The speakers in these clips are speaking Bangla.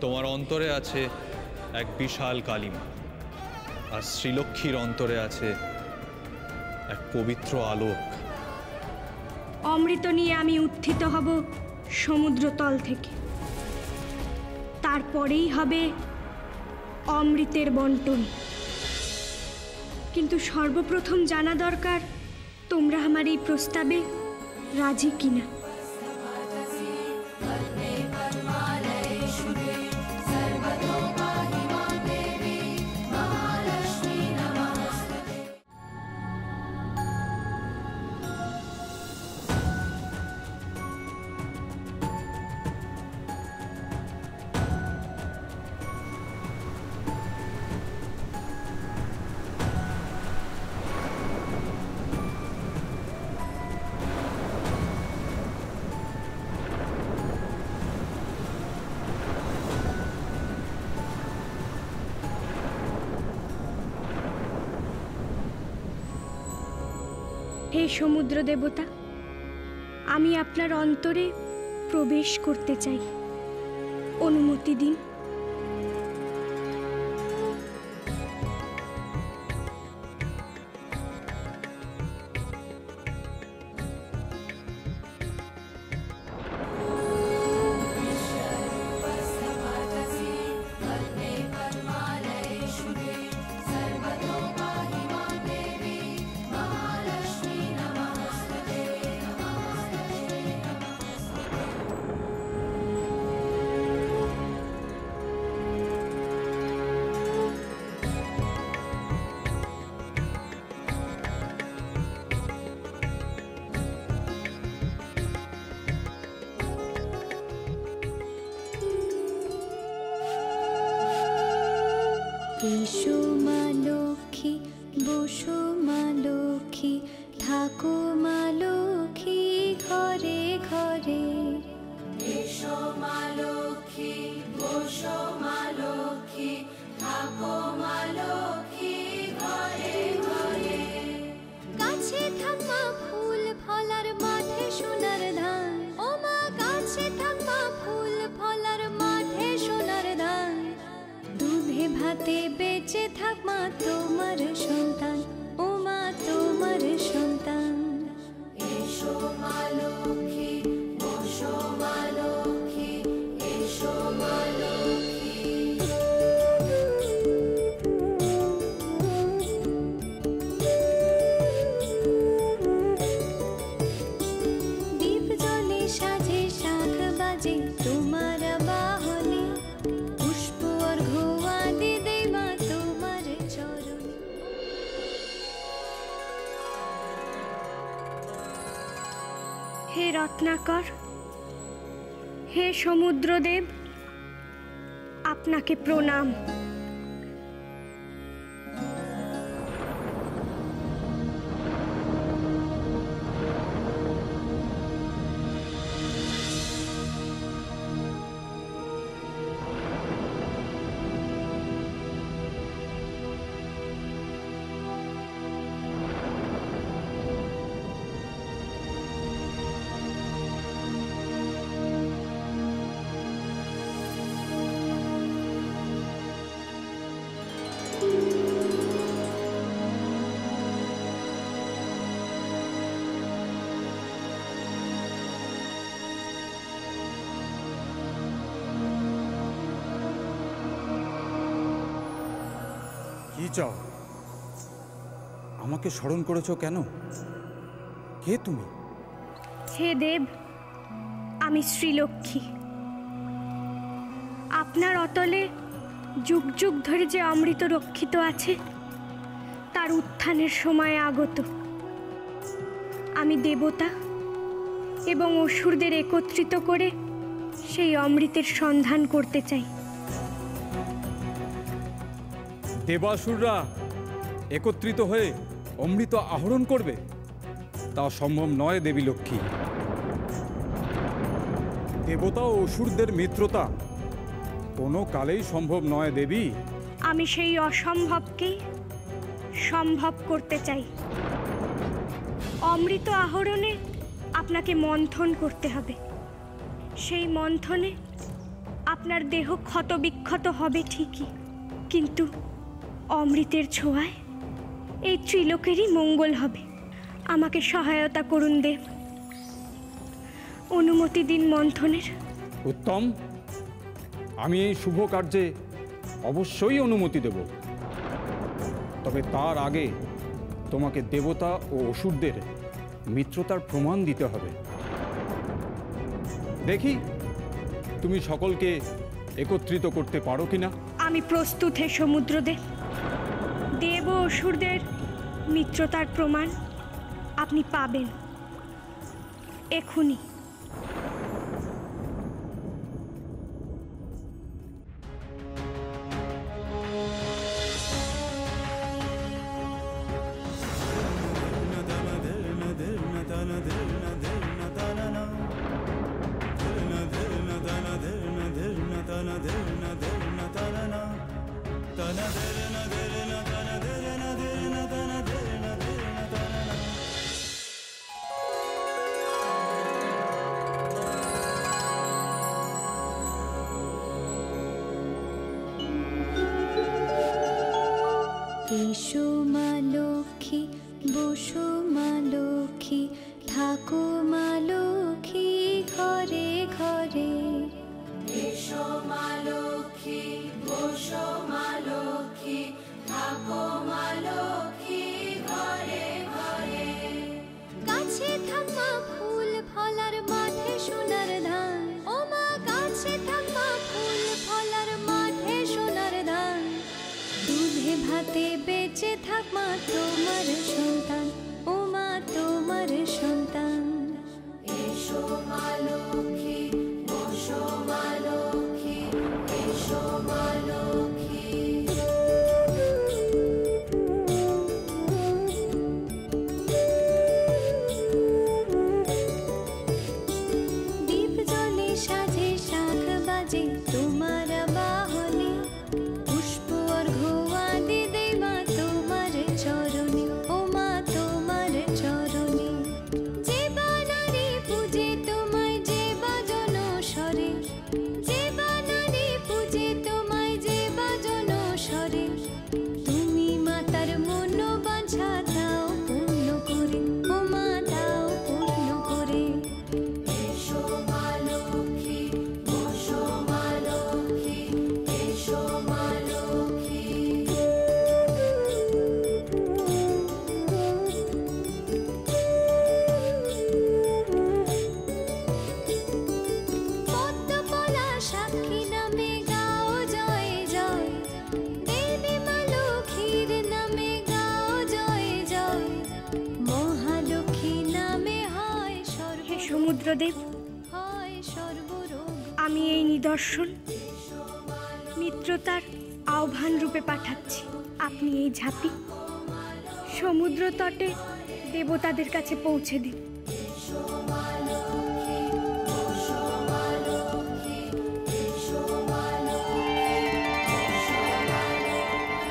তোমার অন্তরে আছে এক বিশাল কালিমা, আর শ্রীলক্ষ্মীর অন্তরে আছে এক পবিত্র আলোক। অমৃত নিয়ে আমি উত্থিত হব সমুদ্রতল থেকে, তারপরেই হবে অমৃতের বন্টন। কিন্তু সর্বপ্রথম জানা দরকার তোমরা আমার এই প্রস্তাবে রাজি কিনা। হে সমুদ্র দেবতা, আমি আপনার অন্তরে প্রবেশ করতে চাই, অনুমতি দিন। এসো মা লক্ষ্মী, বসো মা লক্ষ্মী, থাকো মা লক্ষ্মী ঘরে ঘরে। এসো মা লক্ষ্মী, বসো মা লক্ষ্মী, থাকো মা লক্ষ্মী ঘরে ঘরে। গাছে থাকা ফুল ফলার মাঠে সোনার ধান, ও মা গাছে থাকা ফুল ফলার মাঠে সোনার ধান। দুধে ভাতে বেঁচে থাক মা তোমার সন্তান, ও মা তোমার সন্তান। এসো মা লক্ষ্মী, বসো মা লক্ষ্মী, এসো মা লক্ষ্মী। দীপ জলে সাজে শাখ বাজে তোমার বাহনে, পুষ্প অর্ঘ্য আদি দেই মা তোমার চরণ। হে রত্নাকর, হে সমুদ্রদেব, আপনাকে প্রণাম। কি চাও? আমাকে স্মরণ করেছো কেন? কে তুমি? হে দেব, আমি শ্রীলক্ষ্মী। আপনার অতলে যুগ যুগ ধরে যে অমৃত রক্ষিত আছে, তার উত্থানের সময় আগত। আমি দেবতা এবং অসুরদের একত্রিত করে সেই অমৃতের সন্ধান করতে চাই। দেবাসুররা একত্রিত হয়ে অমৃত আহরণ করবে, তা সম্ভব নয় দেবী লক্ষ্মী। দেবতা ও অসুরদের মিত্রতা কোনো কালেই সম্ভব নয় দেবী। আমি সেই অসম্ভবকেই সম্ভব করতে চাই। অমৃত আহরণে আপনাকে মন্থন করতে হবে। সেই মন্থনে আপনার দেহ ক্ষতবিক্ষত হবে ঠিকই, কিন্তু অমৃতের ছোঁয়ায় এই ত্রিলোকেরই মঙ্গল হবে। আমাকে সহায়তা করুন দেব, অনুমতি দিন মন্থনের। উত্তম, আমি এই শুভ কার্যে অবশ্যই অনুমতি দেব, তবে তার আগে তোমাকে দেবতা ও অসুরদের মিত্রতার প্রমাণ দিতে হবে। দেখি তুমি সকলকে একত্রিত করতে পারো কিনা। আমি প্রস্তুত হে সমুদ্রদেব। দেব ও অসুরদের মিত্রতার প্রমাণ আপনি পাবেন এখুনি। এসো মা লক্ষ্মী, বসো মা লক্ষ্মী, থাকো মা লক্ষ্মী ঘরে ঘরে। এসো মা লক্ষ্মী, বসো মা লক্ষ্মী, থাকো মা লক্ষ্মী ঘরে ঘরে। গাছে থাকা ফুল ফলার মাঠে সোনার ধান, ও মা গাছে থাকা ফুল ফলার মাঠে সোনার ধান। দুধে ভাতে বেঁচে থাক মা তোমার সন্তান, ও মা তোমার সন্তান। এসো মা লক্ষ্মী, বসো মা লক্ষ্মী, এসো মা লক্ষ্মী। দীপ জলে সাজে শাখ বাজে তোমার বাহনে, পুষ্প অর্ঘ্য আদি দেই মা তোমার চরণে, ও মা তোমার চরণে। যে বানারে পূজে তোমায়, যে বাজন স্বরে, যে বানারে পূজে তোমায়, যে বাজন স্বরে। তুমি মাতার মন বাঞ্ছা দাও পূর্ণ করে, ও মা দাও পূর্ণ করে। এসো মা লক্ষ্মী, বসো মা লক্ষ্মী, এসো মা লক্ষ্মী। পদ্মপলা সাক্ষী নামে গাও জয় জয়, দেবী মা লক্ষ্মীর নামে গাও জয় জয়। মহালক্ষ্মী নামে হয় হে সমুদ্রদেব, হয় সর্বরোগ। আমি এই নিদর্শন মিত্রতার আহ্বান রূপে পাঠাচ্ছি। আপনি এই ঝাঁপি সমুদ্র তটে দেবতাদের কাছে পৌঁছে দিন। এসো মা লক্ষ্মী, বসো মা লক্ষ্মী, এসো মা লক্ষ্মী, বসো মা লক্ষ্মী।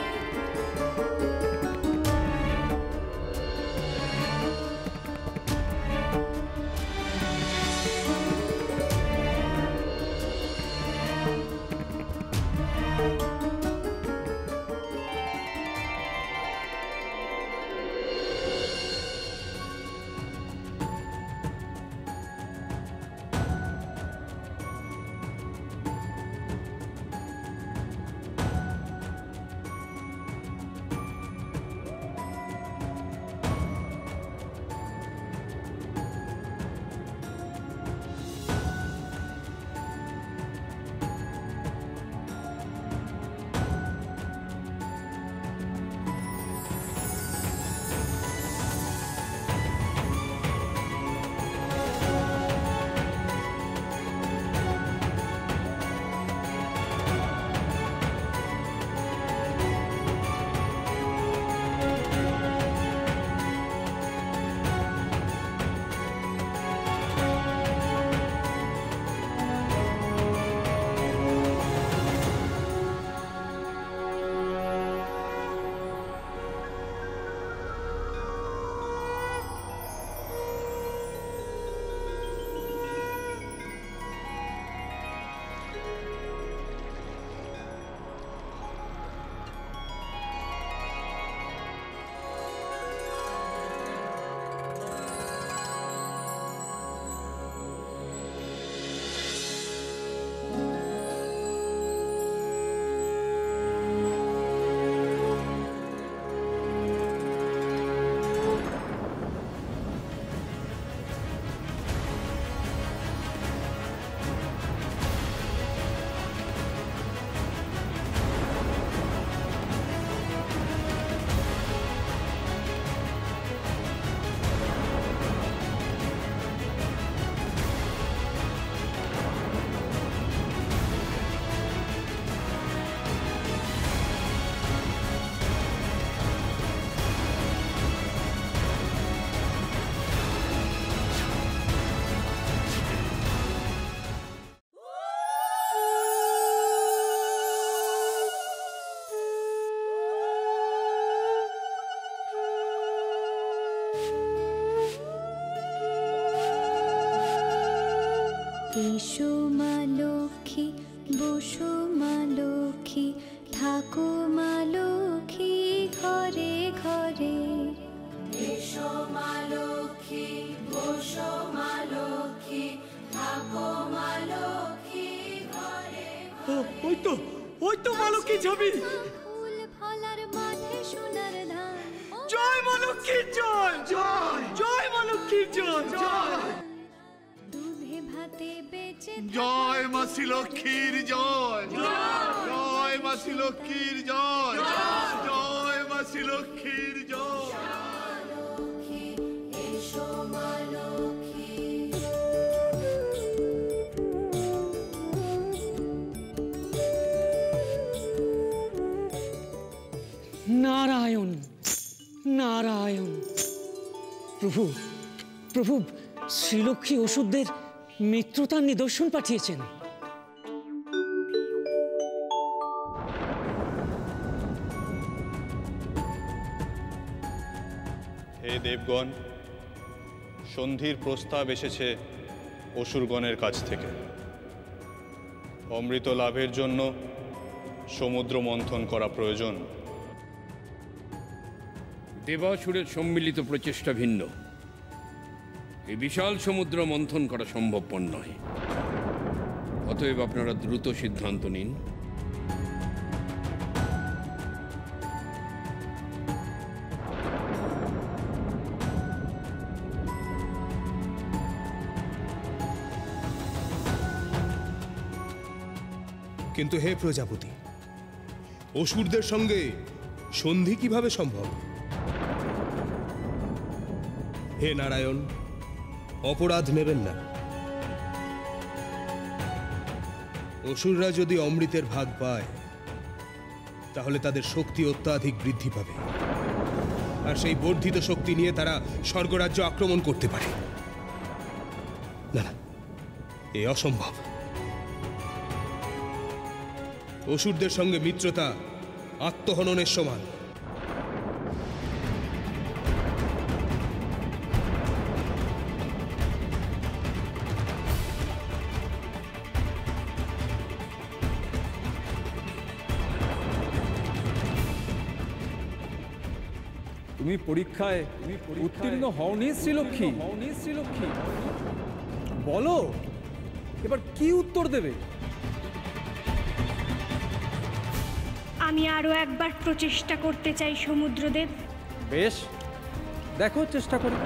এসো মা লক্ষ্মী, বসো মা লক্ষ্মী, থাকো মা লক্ষ্মী ঘরে ঘরে। এসো মা লক্ষ্মী, বসো মা লক্ষ্মী, থাকো মা লক্ষ্মী ঘরে। ওই তো মা লক্ষ্মী ছবি। ফুল ফলার মাঠে সোনার ধান। জয় মা লক্ষ্মীর জয়, জয় জয় মা লক্ষ্মীর জয়, জয়। দুধে ভাতে বেঁচে জয় মাসি লক্ষ্মীর জয়, জয় মাসি লক্ষ্মীর জয়, জয় মাসি লক্ষ্মীর জয়। এসো মা লক্ষ্মী। নারায়ণ নারায়ণ। প্রভু প্রভু শ্রীলক্ষ্মী ওষুধদের মিত্রতার নিদর্শন পাঠিয়েছেন। হে দেবগণ, সন্ধির প্রস্তাব এসেছে অসুরগণের কাছ থেকে। অমৃত লাভের জন্য সমুদ্র মন্থন করা প্রয়োজন। দেবাসুরের সম্মিলিত প্রচেষ্টা ভিন্ন। এই বিশাল সমুদ্র মন্থন করা সম্ভবপর নয়। অতএব আপনারা দ্রুত সিদ্ধান্ত নিন। কিন্তু হে প্রজাপতি, অসুরদের সঙ্গে সন্ধি কিভাবে সম্ভব? হে নারায়ণ, অপরাধ নেবেন না। অসুররা যদি অমৃতের ভাগ পায় তাহলে তাদের শক্তি অত্যাধিক বৃদ্ধি পাবে, আর সেই বর্ধিত শক্তি নিয়ে তারা স্বর্গরাজ্য আক্রমণ করতে পারে। না না, এ অসম্ভব। অসুরদের সঙ্গে মিত্রতা আত্মহননের সমান। তুমি পরীক্ষায় উত্তীর্ণ হওনি শ্রীলক্ষ্মী? বলো এবার কি উত্তর দেবে? আমি আরো একবার প্রচেষ্টা করতে চাই সমুদ্রদেব। বেশ, দেখো চেষ্টা করে।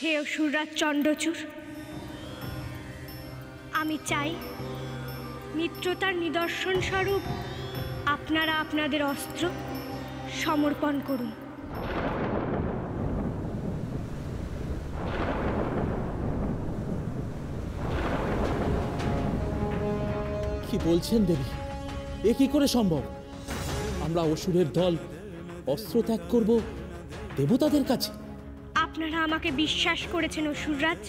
হে অসুররাজ চণ্ডচূড়, আমি চাই মিত্রতার নিদর্শন স্বরূপ আপনারা আপনাদের অস্ত্র সমর্পণ করুন। কি বলছেন দেবী? এ কি করে সম্ভব? আমরা অসুরের দল অস্ত্র ত্যাগ করব দেবতাদের কাছে? আপনারা আমাকে বিশ্বাস করেছেন অসুররাজ,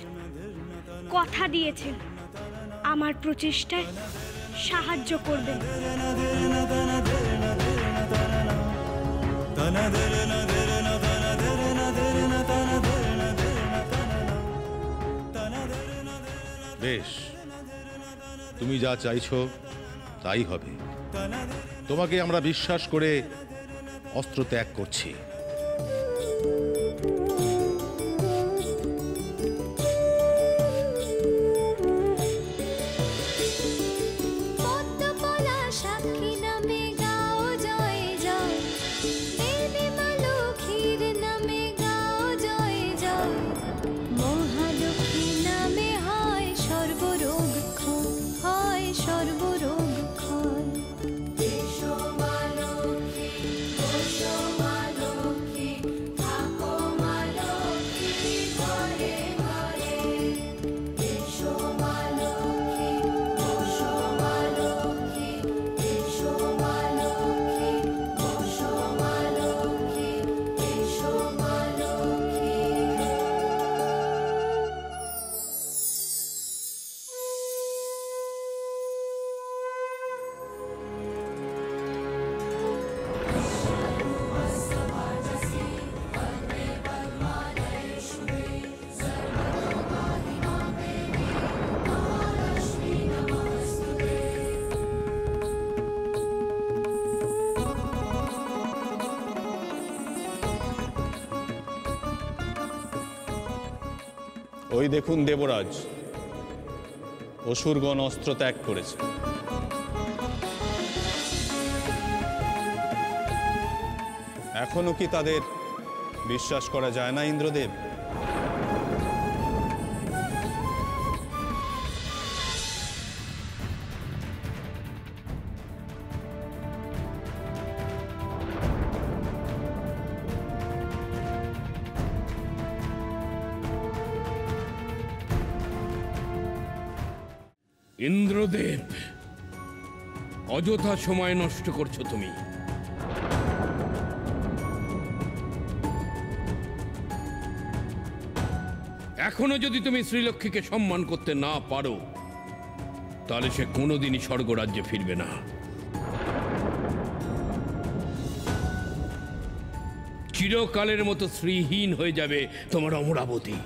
কথা দিয়েছেন আমার প্রচেষ্টায় সাহায্য করবেন। বেশ, তুমি যা চাইছো তাই হবে। তোমাকে আমরা বিশ্বাস করে অস্ত্র ত্যাগ করছি। পদ্মপলা সাক্ষী নামে গাও জয় জয়, দেবী মা লক্ষ্মীর নামে গাও জয় জয়, মহালক্ষ্মী নামে হয় সর্বরোগ ক্ষয়, হয় সর্বরোগ ক্ষয়। এসো মা লক্ষ্মী, বসো মা লক্ষ্মী, থাকো মা লক্ষ্মী ওই দেখুন দেবরাজ, অসুরগণ অস্ত্র ত্যাগ করেছে। এখনো কি তাদের বিশ্বাস করা যায় না ইন্দ্রদেব? ইন্দ্রদেব, অযথা সময় নষ্ট করছো তুমি। এখনো যদি তুমি শ্রীলক্ষ্মীকে সম্মান করতে না পারো, তাহলে সে কোনোদিনই স্বর্গরাজ্যে ফিরবে না। চিরকালের মতো শ্রীহীন হয়ে যাবে তোমার অমরাবতী।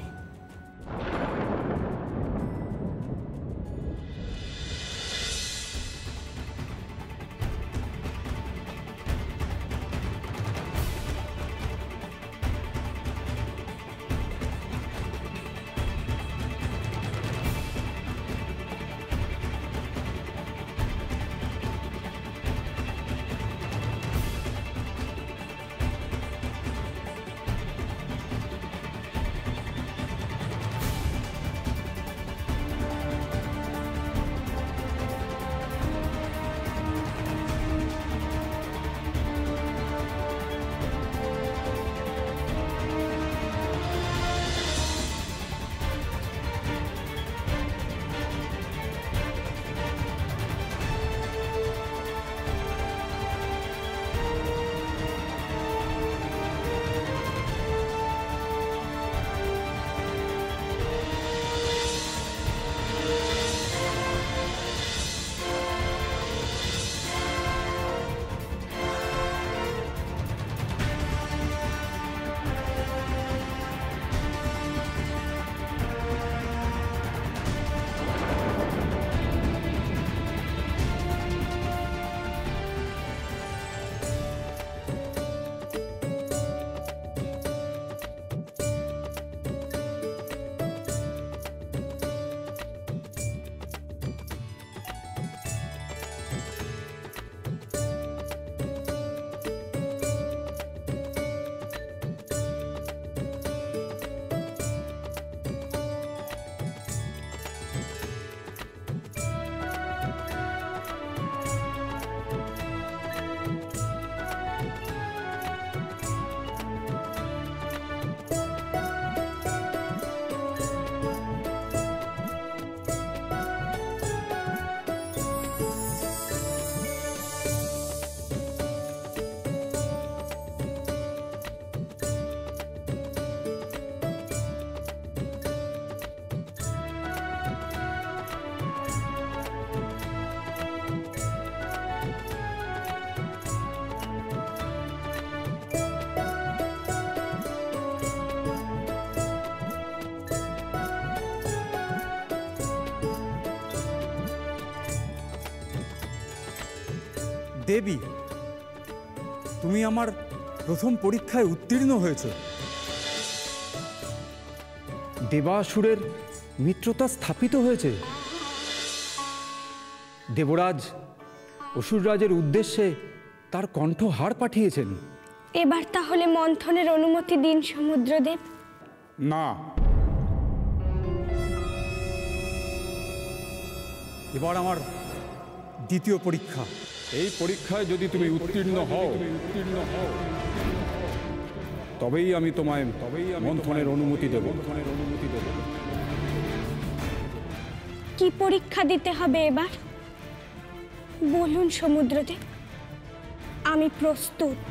দেবী, তুমি আমার প্রথম পরীক্ষায় উত্তীর্ণ হয়েছ। দেবাসুরের মিত্রতা স্থাপিত হয়েছে। দেবরাজ অসুররাজের উদ্দেশ্যে তার কণ্ঠহার পাঠিয়েছেন। এবার তাহলে মন্থনের অনুমতি দিন সমুদ্রদেব। না, এবার আমার দ্বিতীয় পরীক্ষা। এই পরীক্ষায় যদি তুমি উত্তীর্ণ হও তবেই আমি তোমায় মন্থনের অনুমতি দেব। কি পরীক্ষা দিতে হবে এবার বলুন সমুদ্রদেব, আমি প্রস্তুত।